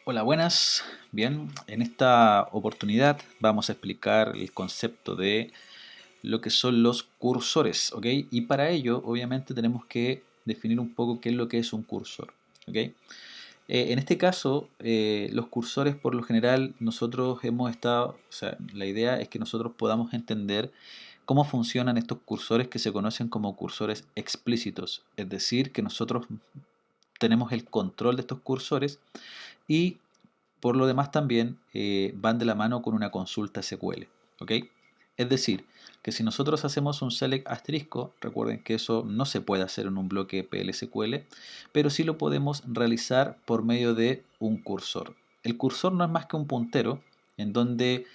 Hola, buenas. Bien, en esta oportunidad vamos a explicar el concepto de lo que son los cursores, ¿ok? Y para ello, obviamente, tenemos que definir un poco qué es lo que es un cursor, ¿ok? En este caso, los cursores, por lo general, nosotros hemos estado, o sea, la idea es que nosotros podamos entender cómo funcionan estos cursores que se conocen como cursores explícitos, es decir, que nosotros tenemos el control de estos cursores y por lo demás también van de la mano con una consulta SQL, ¿ok? Es decir, que si nosotros hacemos un select asterisco, recuerden que eso no se puede hacer en un bloque PL/SQL, pero sí lo podemos realizar por medio de un cursor. El cursor no es más que un puntero en donde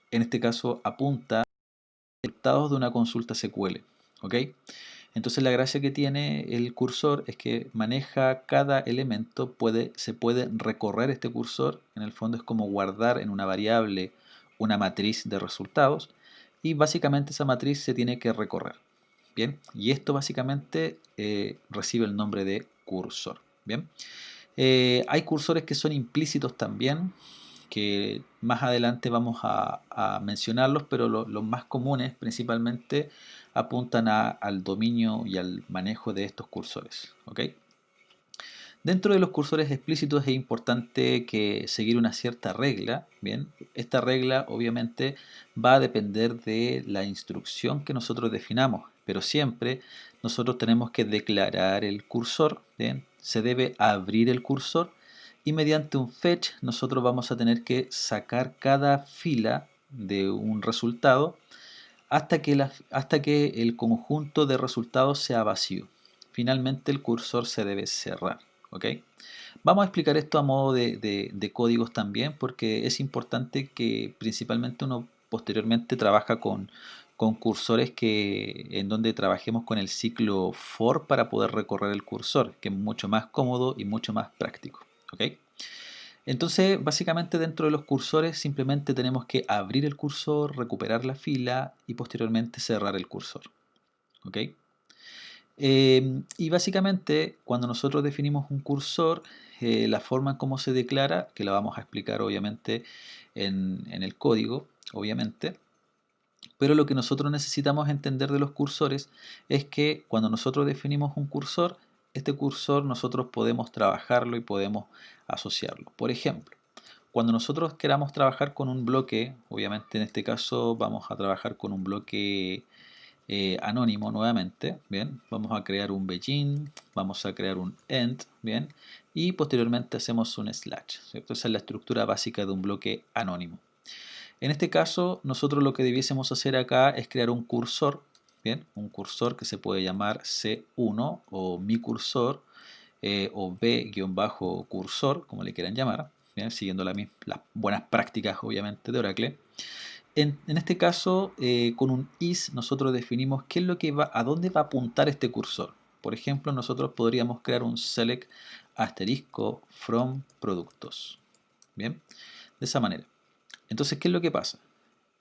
en este caso apunta resultados de una consulta SQL, ¿ok? Entonces la gracia que tiene el cursor es que maneja cada elemento, se puede recorrer este cursor, en el fondo es como guardar en una variable una matriz de resultados y básicamente esa matriz se tiene que recorrer. Bien, y esto básicamente recibe el nombre de cursor. Bien, hay cursores que son implícitos también, que más adelante vamos a mencionarlos, pero los más comunes principalmente apuntan al dominio y al manejo de estos cursores, ¿ok? Dentro de los cursores explícitos es importante que seguir una cierta regla, ¿bien? Esta regla obviamente va a depender de la instrucción que nosotros definamos, pero siempre nosotros tenemos que declarar el cursor, ¿bien? Se debe abrir el cursor y mediante un fetch nosotros vamos a tener que sacar cada fila de un resultado hasta que el conjunto de resultados sea vacío. Finalmente el cursor se debe cerrar, ¿ok? Vamos a explicar esto a modo de códigos también porque es importante que principalmente uno posteriormente trabaja con cursores en donde trabajemos con el ciclo for para poder recorrer el cursor, que es mucho más cómodo y mucho más práctico, ¿ok? Entonces, básicamente dentro de los cursores simplemente tenemos que abrir el cursor, recuperar la fila y posteriormente cerrar el cursor, ¿ok? Y básicamente cuando nosotros definimos un cursor, la forma en cómo se declara, que la vamos a explicar obviamente en el código, obviamente, pero lo que nosotros necesitamos entender de los cursores es que cuando nosotros definimos un cursor, este cursor nosotros podemos trabajarlo y podemos asociarlo. Por ejemplo, cuando nosotros queramos trabajar con un bloque, obviamente en este caso vamos a trabajar con un bloque anónimo nuevamente, bien, vamos a crear un begin, vamos a crear un end, bien, y posteriormente hacemos un slash, ¿cierto? Esa es la estructura básica de un bloque anónimo. En este caso, nosotros lo que debiésemos hacer acá es crear un cursor, bien, un cursor que se puede llamar C1 o mi cursor o B-cursor, como le quieran llamar, bien, siguiendo las buenas prácticas obviamente de Oracle. En este caso, con un is nosotros definimos qué es lo que a dónde va a apuntar este cursor. Por ejemplo, nosotros podríamos crear un select asterisco from productos. Bien, de esa manera. Entonces, ¿qué es lo que pasa?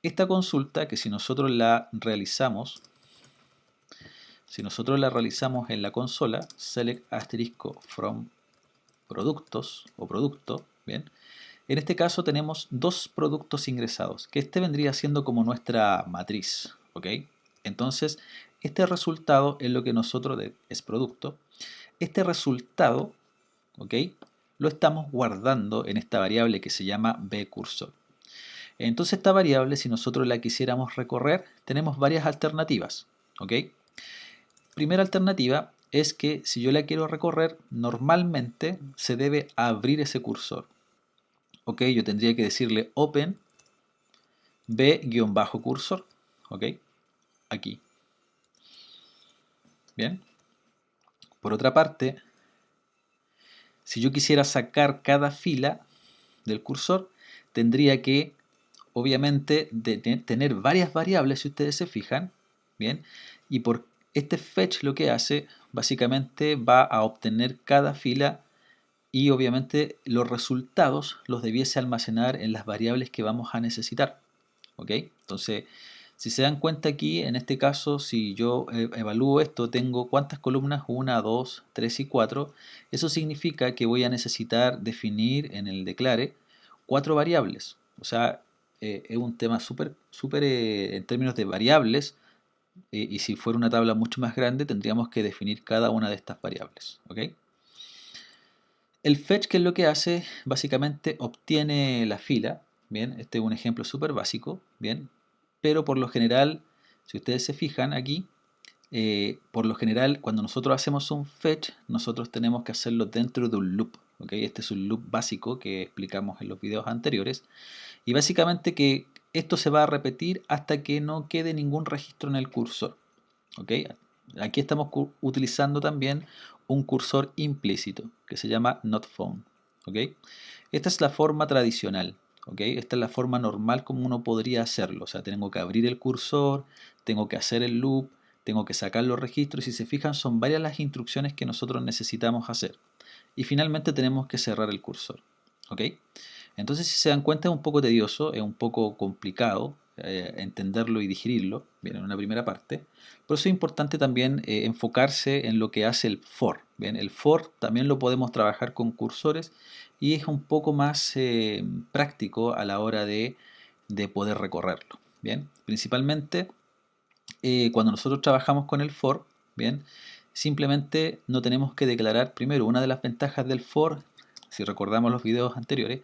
Esta consulta que si nosotros la realizamos en la consola, select asterisco from productos o producto, bien, en este caso tenemos dos productos ingresados, que este vendría siendo como nuestra matriz, ¿ok? Entonces, este resultado es lo que es producto, este resultado, ¿ok? Lo estamos guardando en esta variable que se llama bcursor. Entonces esta variable, si nosotros la quisiéramos recorrer, tenemos varias alternativas, ¿ok? Primera alternativa es que si yo la quiero recorrer, normalmente se debe abrir ese cursor. Ok, yo tendría que decirle open b-cursor, ok, aquí. Bien. Por otra parte, si yo quisiera sacar cada fila del cursor, tendría que, obviamente, tener varias variables, si ustedes se fijan, bien, y por este fetch lo que hace, básicamente va a obtener cada fila y obviamente los resultados los debiese almacenar en las variables que vamos a necesitar, ¿ok? Entonces, Si se dan cuenta aquí, en este caso, si yo evalúo esto, tengo ¿cuántas columnas? 1, 2, 3 y 4. Eso significa que voy a necesitar definir en el declare 4 variables. O sea, es un tema súper en términos de variables, y si fuera una tabla mucho más grande, tendríamos que definir cada una de estas variables. ¿Ok? El fetch, ¿qué es lo que hace? Básicamente obtiene la fila. Bien, este es un ejemplo súper básico. Bien, pero por lo general, si ustedes se fijan aquí, por lo general, cuando nosotros hacemos un fetch, nosotros tenemos que hacerlo dentro de un loop. ¿Ok? Este es un loop básico que explicamos en los videos anteriores. Y básicamente que esto se va a repetir hasta que no quede ningún registro en el cursor. ¿Ok? Aquí estamos utilizando también un cursor implícito que se llama notFound. ¿Ok? Esta es la forma tradicional. ¿Ok? Esta es la forma normal como uno podría hacerlo. O sea, tengo que abrir el cursor, tengo que hacer el loop, tengo que sacar los registros. Y si se fijan, son varias las instrucciones que nosotros necesitamos hacer. Y finalmente tenemos que cerrar el cursor. ¿Ok? Entonces, si se dan cuenta, es un poco tedioso, es un poco complicado entenderlo y digerirlo, bien, en una primera parte. Por eso es importante también enfocarse en lo que hace el for. Bien, el for también lo podemos trabajar con cursores y es un poco más práctico a la hora de poder recorrerlo. Bien, principalmente cuando nosotros trabajamos con el for, bien, simplemente no tenemos que declarar primero. Una de las ventajas del for, si recordamos los videos anteriores,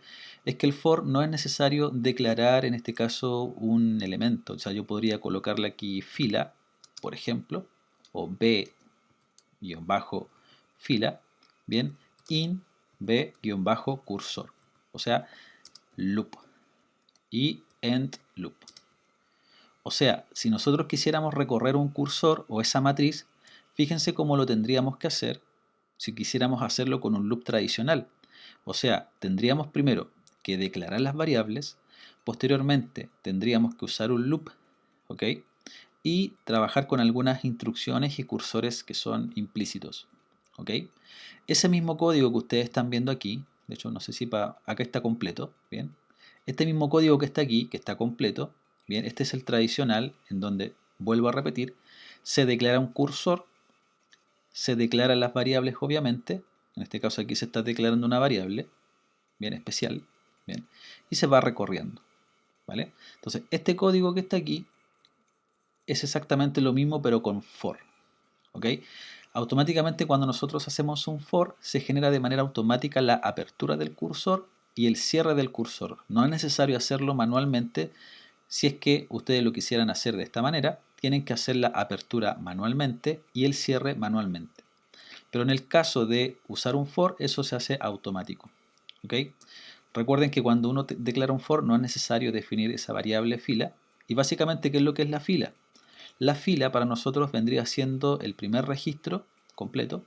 es que el for no es necesario declarar en este caso un elemento. O sea, yo podría colocarle aquí fila, por ejemplo, o b-fila, bien, in b-cursor, o sea, loop y end loop. O sea, si nosotros quisiéramos recorrer un cursor o esa matriz, fíjense cómo lo tendríamos que hacer si quisiéramos hacerlo con un loop tradicional. O sea, tendríamos primero que declarar las variables, posteriormente tendríamos que usar un loop, ¿ok? Y trabajar con algunas instrucciones y cursores que son implícitos, ¿ok? Ese mismo código que ustedes están viendo aquí, de hecho no sé si acá está completo, ¿bien? Este mismo código que está aquí, que está completo, bien, este es el tradicional, en donde, vuelvo a repetir, se declara un cursor, se declaran las variables obviamente, en este caso aquí se está declarando una variable, bien especial, bien, y se va recorriendo, ¿vale? Entonces, este código que está aquí es exactamente lo mismo pero con for, ¿ok? Automáticamente cuando nosotros hacemos un for, se genera de manera automática la apertura del cursor y el cierre del cursor. No es necesario hacerlo manualmente. Si es que ustedes lo quisieran hacer de esta manera, tienen que hacer la apertura manualmente y el cierre manualmente. Pero en el caso de usar un for, eso se hace automático. ¿Ok? Recuerden que cuando uno declara un for no es necesario definir esa variable fila. Y básicamente, ¿qué es lo que es la fila? La fila para nosotros vendría siendo el primer registro completo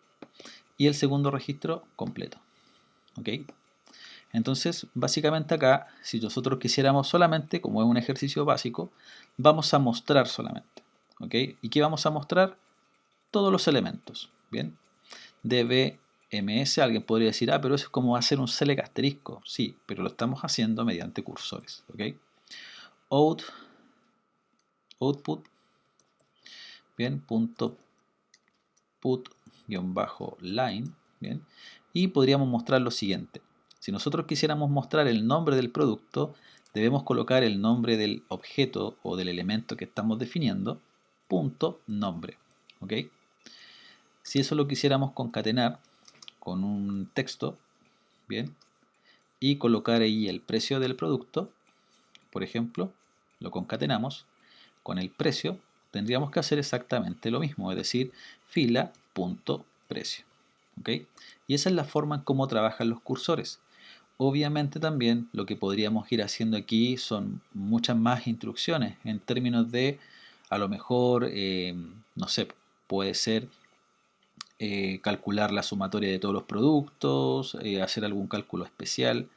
y el segundo registro completo. ¿Ok? Entonces, básicamente acá, si nosotros quisiéramos solamente, como es un ejercicio básico, vamos a mostrar solamente. ¿Ok? ¿Y qué vamos a mostrar? Todos los elementos. Bien. DBMS, alguien podría decir, ah, pero eso es como hacer un select asterisco. Sí, pero lo estamos haciendo mediante cursores. ¿Ok? Output, bien, punto put-line, bien, y podríamos mostrar lo siguiente. Si nosotros quisiéramos mostrar el nombre del producto, debemos colocar el nombre del objeto o del elemento que estamos definiendo, punto nombre, ¿ok? Si eso lo quisiéramos concatenar con un texto, bien, y colocar ahí el precio del producto, por ejemplo, lo concatenamos con el precio, tendríamos que hacer exactamente lo mismo, es decir, fila.precio. ¿Ok? Y esa es la forma en cómo trabajan los cursores. Obviamente también lo que podríamos ir haciendo aquí son muchas más instrucciones en términos de, a lo mejor, no sé, puede ser calcular la sumatoria de todos los productos, hacer algún cálculo especial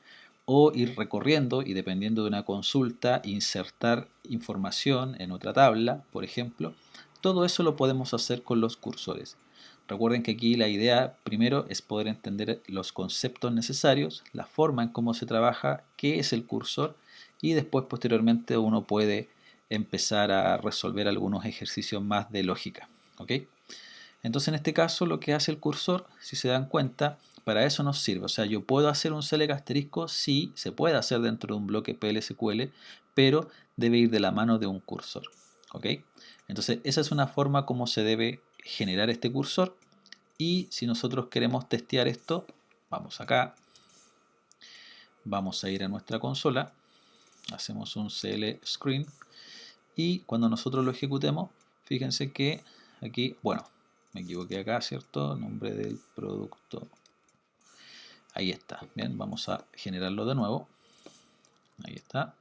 o ir recorriendo y dependiendo de una consulta, insertar información en otra tabla, por ejemplo. Todo eso lo podemos hacer con los cursores. Recuerden que aquí la idea primero es poder entender los conceptos necesarios, la forma en cómo se trabaja, qué es el cursor y después posteriormente uno puede empezar a resolver algunos ejercicios más de lógica. ¿Ok? Entonces en este caso lo que hace el cursor, si se dan cuenta, para eso nos sirve. O sea, yo puedo hacer un select asterisco, sí, se puede hacer dentro de un bloque PLSQL, pero debe ir de la mano de un cursor. ¿Ok? Entonces esa es una forma como se debe generar este cursor. Y si nosotros queremos testear esto, vamos acá, vamos a ir a nuestra consola, hacemos un cl screen y cuando nosotros lo ejecutemos, fíjense que aquí, bueno, me equivoqué acá, ¿cierto? Nombre del producto. Ahí está. Bien, vamos a generarlo de nuevo. Ahí está.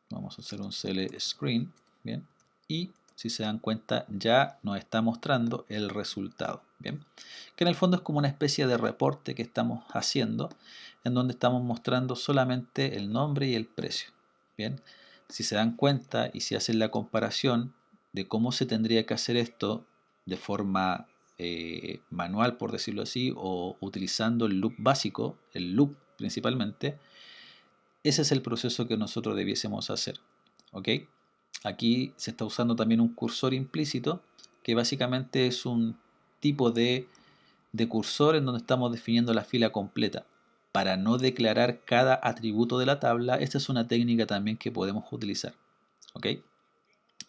Vamos a hacer un cl screen. Bien. Y si se dan cuenta, ya nos está mostrando el resultado. Bien. Que en el fondo es como una especie de reporte que estamos haciendo, en donde estamos mostrando solamente el nombre y el precio. Bien. Si se dan cuenta y si hacen la comparación de cómo se tendría que hacer esto de forma manual, por decirlo así, o utilizando el loop básico, el loop principalmente, ese es el proceso que nosotros debiésemos hacer. ¿Ok? Aquí se está usando también un cursor implícito, que básicamente es un tipo de cursor en donde estamos definiendo la fila completa. Para no declarar cada atributo de la tabla, esta es una técnica también que podemos utilizar. ¿Ok?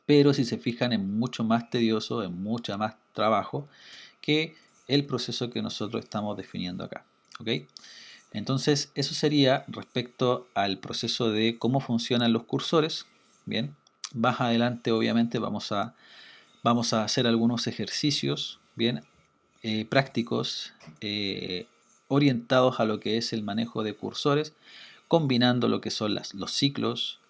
Pero si se fijan es mucho más tedioso, es mucho más trabajo que el proceso que nosotros estamos definiendo acá. ¿Ok? Entonces eso sería respecto al proceso de cómo funcionan los cursores. Bien, más adelante obviamente vamos a hacer algunos ejercicios bien prácticos orientados a lo que es el manejo de cursores, combinando lo que son los ciclos,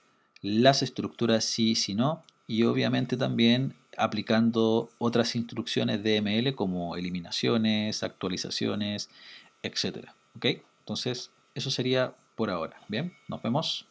las estructuras sí, sí, no, y obviamente también aplicando otras instrucciones DML como eliminaciones, actualizaciones, etcétera. ¿Ok? Entonces, eso sería por ahora. Bien, nos vemos.